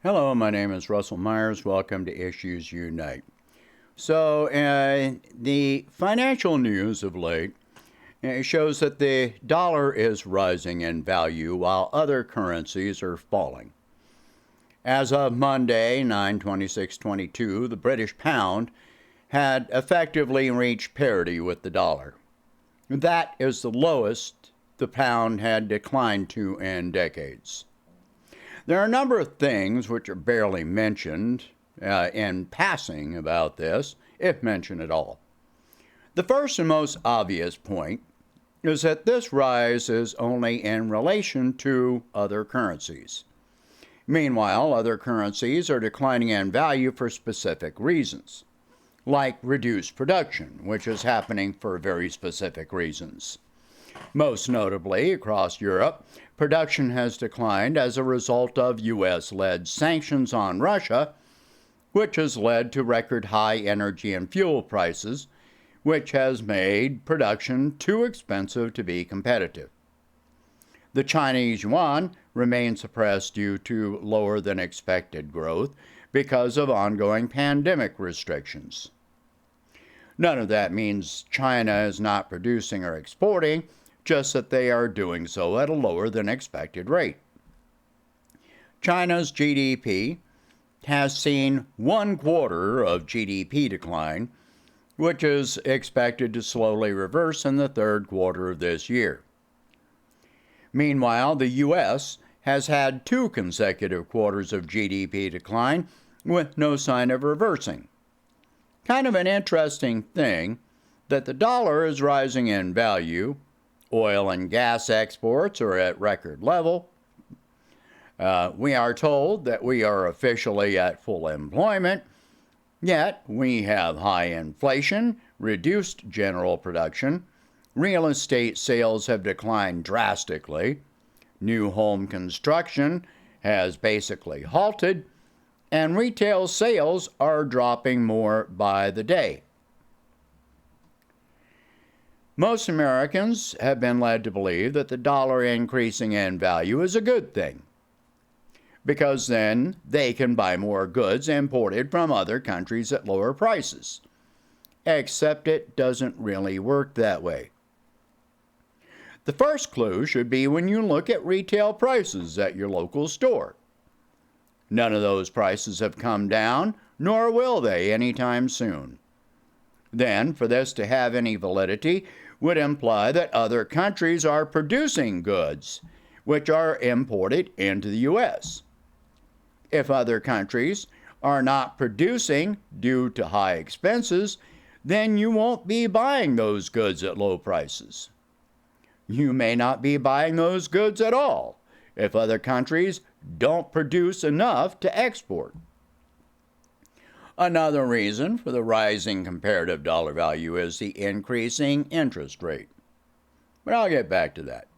Hello, my name is Russell Myers. Welcome to Issues Unite. The financial news of late shows that the dollar is rising in value while other currencies are falling. As of Monday, 9/26/22, the British pound had effectively reached parity with the dollar. That is the lowest the pound had declined to in decades. There are a number of things which are barely mentioned in passing about this, if mentioned at all. The first and most obvious point is that this rise is only in relation to other currencies. Meanwhile, other currencies are declining in value for specific reasons, like reduced production, which is happening for very specific reasons. Most notably, across Europe, production has declined as a result of U.S.-led sanctions on Russia, which has led to record high energy and fuel prices, which has made production too expensive to be competitive. The Chinese yuan remains suppressed due to lower than expected growth because of ongoing pandemic restrictions. None of that means China is not producing or exporting, just that they are doing so at a lower than expected rate. China's GDP has seen 1/4 of GDP decline, which is expected to slowly reverse in the third quarter of this year. Meanwhile, the U.S. has had 2 consecutive quarters of GDP decline with no sign of reversing. Kind of an interesting thing that the dollar is rising in value, oil and gas exports are at record level. We are told that we are officially at full employment, yet we have high inflation, reduced general production, real estate sales have declined drastically, new home construction has basically halted, and retail sales are dropping more by the day. Most Americans have been led to believe that the dollar increasing in value is a good thing, because then they can buy more goods imported from other countries at lower prices. Except it doesn't really work that way. The first clue should be when you look at retail prices at your local store. None of those prices have come down, nor will they anytime soon. Then, for this to have any validity, would imply that other countries are producing goods, which are imported into the U.S. If other countries are not producing due to high expenses, then you won't be buying those goods at low prices. You may not be buying those goods at all if other countries don't produce enough to export. Another reason for the rising comparative dollar value is the increasing interest rate. But I'll get back to that.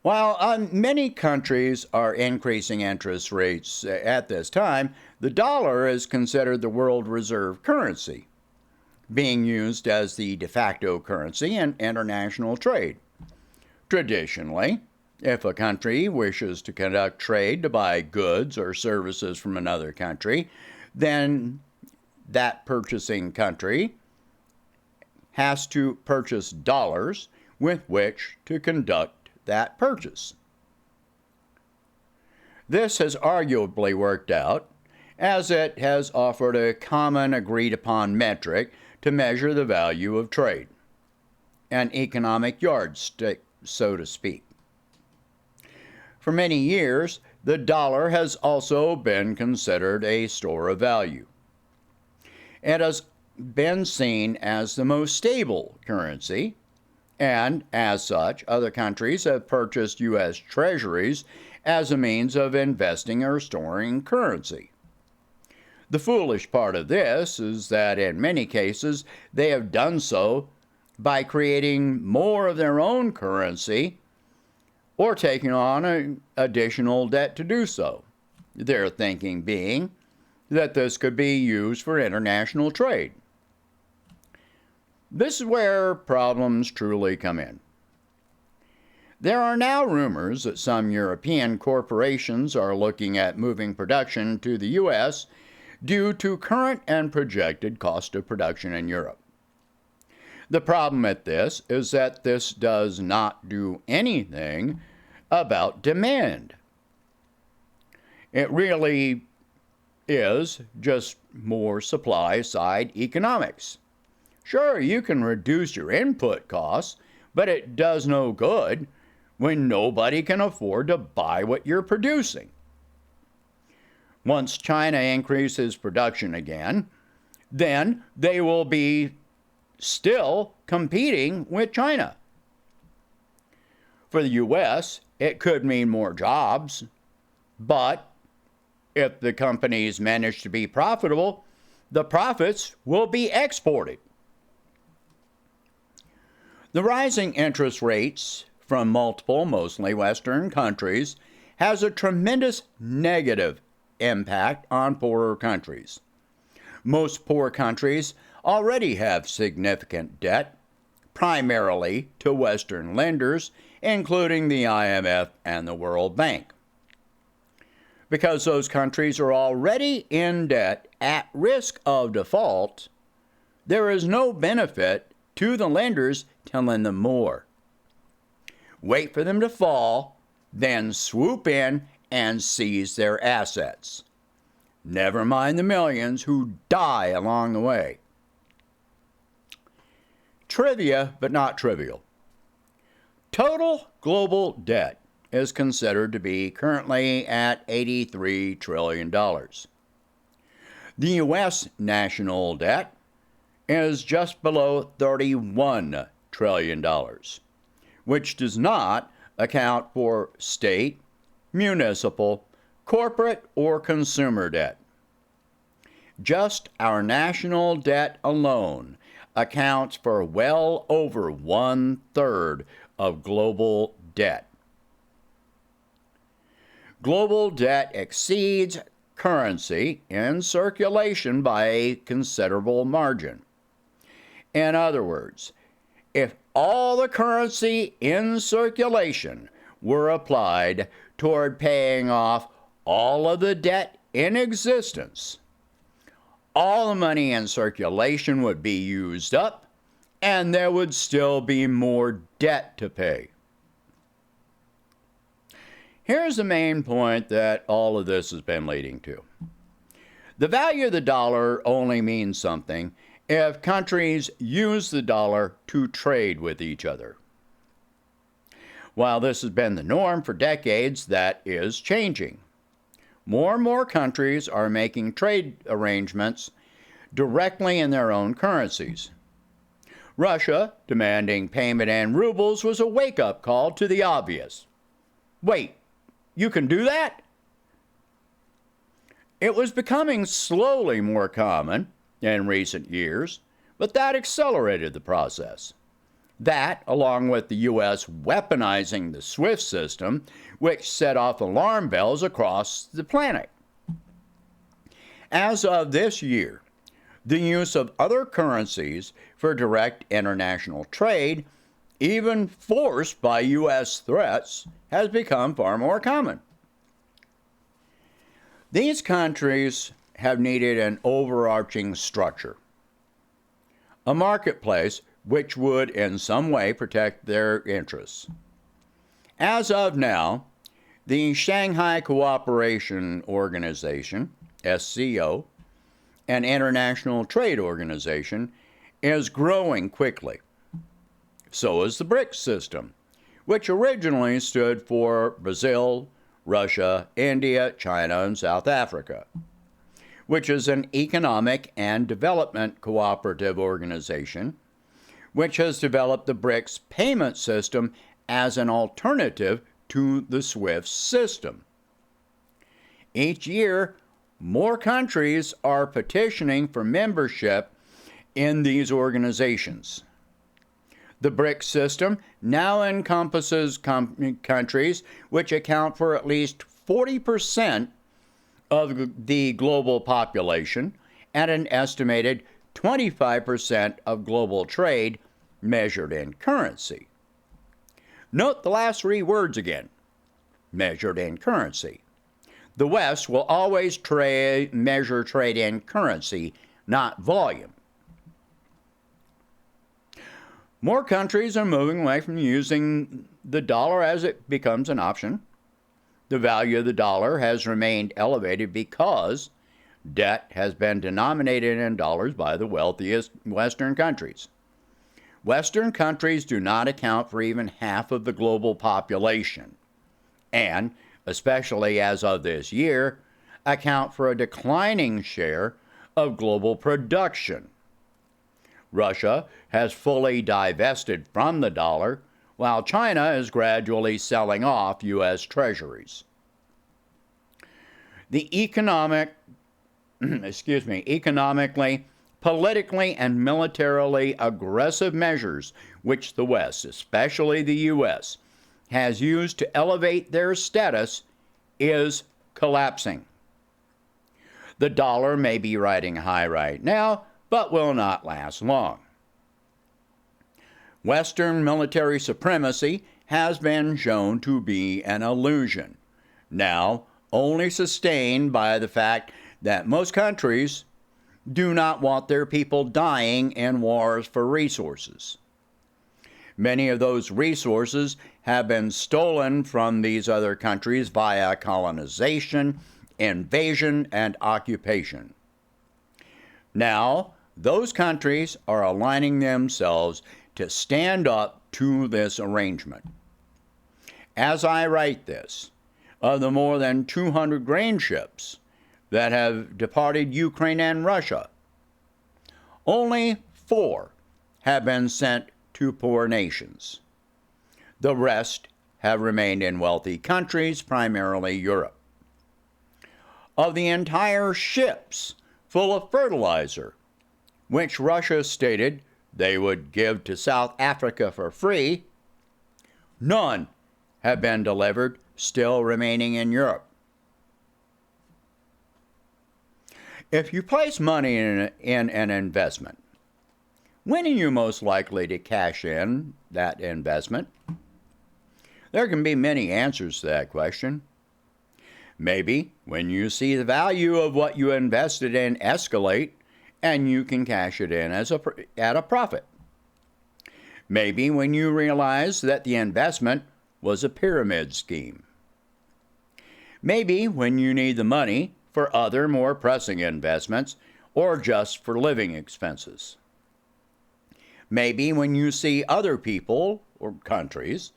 While many countries are increasing interest rates at this time, the dollar is considered the world reserve currency, being used as the de facto currency in international trade. Traditionally, if a country wishes to conduct trade to buy goods or services from another country, then that purchasing country has to purchase dollars with which to conduct that purchase. This has arguably worked out, as it has offered a common agreed-upon metric to measure the value of trade, an economic yardstick, so to speak. For many years, the dollar has also been considered a store of value. It has been seen as the most stable currency, and as such, other countries have purchased U.S. treasuries as a means of investing or storing currency. The foolish part of this is that in many cases they have done so by creating more of their own currency or taking on an additional debt to do so, their thinking being that this could be used for international trade. This is where problems truly come in. There are now rumors that some European corporations are looking at moving production to the U.S. due to current and projected cost of production in Europe. The problem at this is that this does not do anything about demand. It really is just more supply side economics. Sure, you can reduce your input costs, but it does no good when nobody can afford to buy what you're producing. Once China increases production again, then they will be still competing with China. For the U.S., it could mean more jobs, but if the companies manage to be profitable, the profits will be exported. The rising interest rates from multiple, mostly Western countries has a tremendous negative impact on poorer countries. Most poor countries already have significant debt, primarily to Western lenders, including the IMF and the World Bank. Because those countries are already in debt at risk of default, there is no benefit to the lenders to lend them more. Wait for them to fall, then swoop in and seize their assets. Never mind the millions who die along the way. Trivia, but not trivial. Total global debt is considered to be currently at $83 trillion. The U.S. national debt is just below $31 trillion, which does not account for state, municipal, corporate, or consumer debt. Just our national debt alone accounts for well over 1/3 of global debt. Global debt exceeds currency in circulation by a considerable margin. In other words, if all the currency in circulation were applied toward paying off all of the debt in existence, all the money in circulation would be used up, and there would still be more debt to pay. Here's the main point that all of this has been leading to. The value of the dollar only means something if countries use the dollar to trade with each other. While this has been the norm for decades, that is changing. More and more countries are making trade arrangements directly in their own currencies. Russia demanding payment in rubles was a wake-up call to the obvious. Wait, you can do that? It was becoming slowly more common in recent years, but that accelerated the process. That, along with the U.S. weaponizing the SWIFT system, which set off alarm bells across the planet. As of this year, the use of other currencies for direct international trade, even forced by U.S. threats, has become far more common. These countries have needed an overarching structure, a marketplace which would in some way protect their interests. As of now, the Shanghai Cooperation Organization, SCO, an international trade organization, is growing quickly. So is the BRICS system, which originally stood for Brazil, Russia, India, China, and South Africa, which is an economic and development cooperative organization which has developed the BRICS payment system as an alternative to the SWIFT system. Each year, more countries are petitioning for membership in these organizations. The BRICS system now encompasses countries which account for at least 40% of the global population and an estimated 25% of global trade measured in currency. Note the last three words again, measured in currency. The West will always measure trade in currency, not volume. More countries are moving away from using the dollar as it becomes an option. The value of the dollar has remained elevated because debt has been denominated in dollars by the wealthiest Western countries. Western countries do not account for even half of the global population, and, especially as of this year, account for a declining share of global production. Russia has fully divested from the dollar, while China is gradually selling off U.S. treasuries. The economically, politically, and militarily aggressive measures which the West, especially the U.S., has used to elevate their status is collapsing. The dollar may be riding high right now, but will not last long. Western military supremacy has been shown to be an illusion, now only sustained by the fact that most countries do not want their people dying in wars for resources. Many of those resources have been stolen from these other countries via colonization, invasion, and occupation. Now, those countries are aligning themselves to stand up to this arrangement. As I write this, of the more than 200 grain ships that have departed Ukraine and Russia, only 4 have been sent to poor nations. The rest have remained in wealthy countries, primarily Europe. Of the entire ships full of fertilizer, which Russia stated they would give to South Africa for free, none have been delivered, still remaining in Europe. If you place money in an investment, when are you most likely to cash in that investment? There can be many answers to that question. Maybe when you see the value of what you invested in escalate and you can cash it in at a profit. Maybe when you realize that the investment was a pyramid scheme. Maybe when you need the money for other more pressing investments or just for living expenses. Maybe when you see other people or countries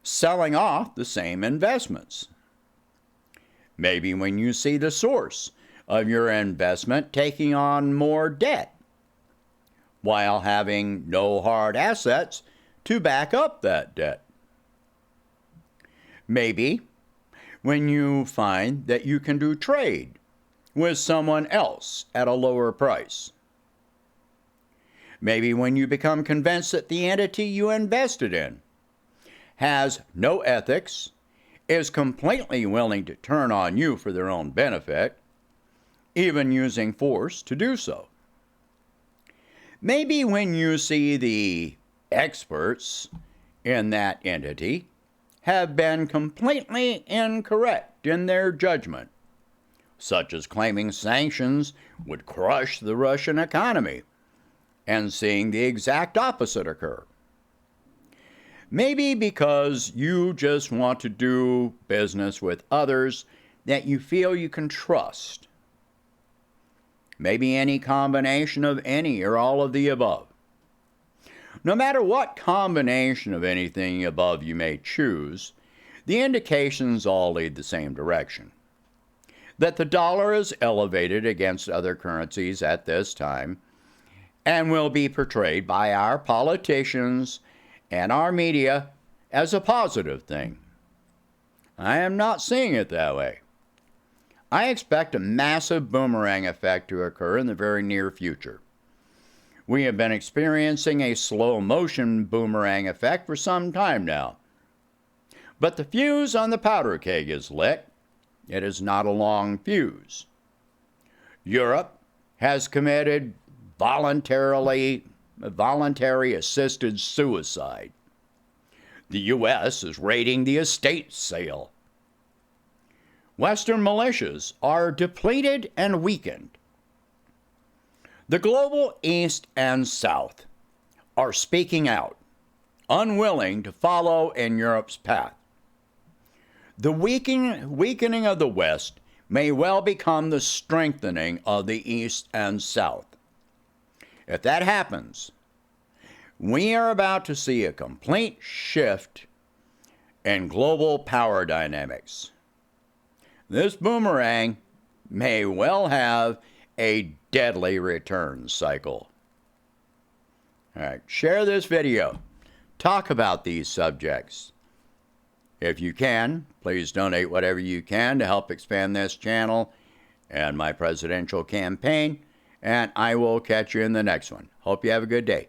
selling off the same investments. Maybe when you see the source of your investment taking on more debt while having no hard assets to back up that debt. Maybe when you find that you can do trade with someone else at a lower price. Maybe when you become convinced that the entity you invested in has no ethics, is completely willing to turn on you for their own benefit, even using force to do so. Maybe when you see the experts in that entity have been completely incorrect in their judgment, such as claiming sanctions would crush the Russian economy, and seeing the exact opposite occur. Maybe because you just want to do business with others that you feel you can trust. Maybe any combination of any or all of the above. No matter what combination of anything above you may choose, the indications all lead the same direction. That the dollar is elevated against other currencies at this time and will be portrayed by our politicians and our media as a positive thing. I am not seeing it that way. I expect a massive boomerang effect to occur in the very near future. We have been experiencing a slow motion boomerang effect for some time now. But the fuse on the powder keg is lit. It is not a long fuse. Europe has committed voluntary assisted suicide. The U.S. is raiding the estate sale. Western militias are depleted and weakened. The global East and South are speaking out, unwilling to follow in Europe's path. The weakening of the West may well become the strengthening of the East and South. If that happens, we are about to see a complete shift in global power dynamics. This boomerang may well have a deadly return cycle. All right, share this video. Talk about these subjects. If you can, please donate whatever you can to help expand this channel and my presidential campaign, and I will catch you in the next one. Hope you have a good day.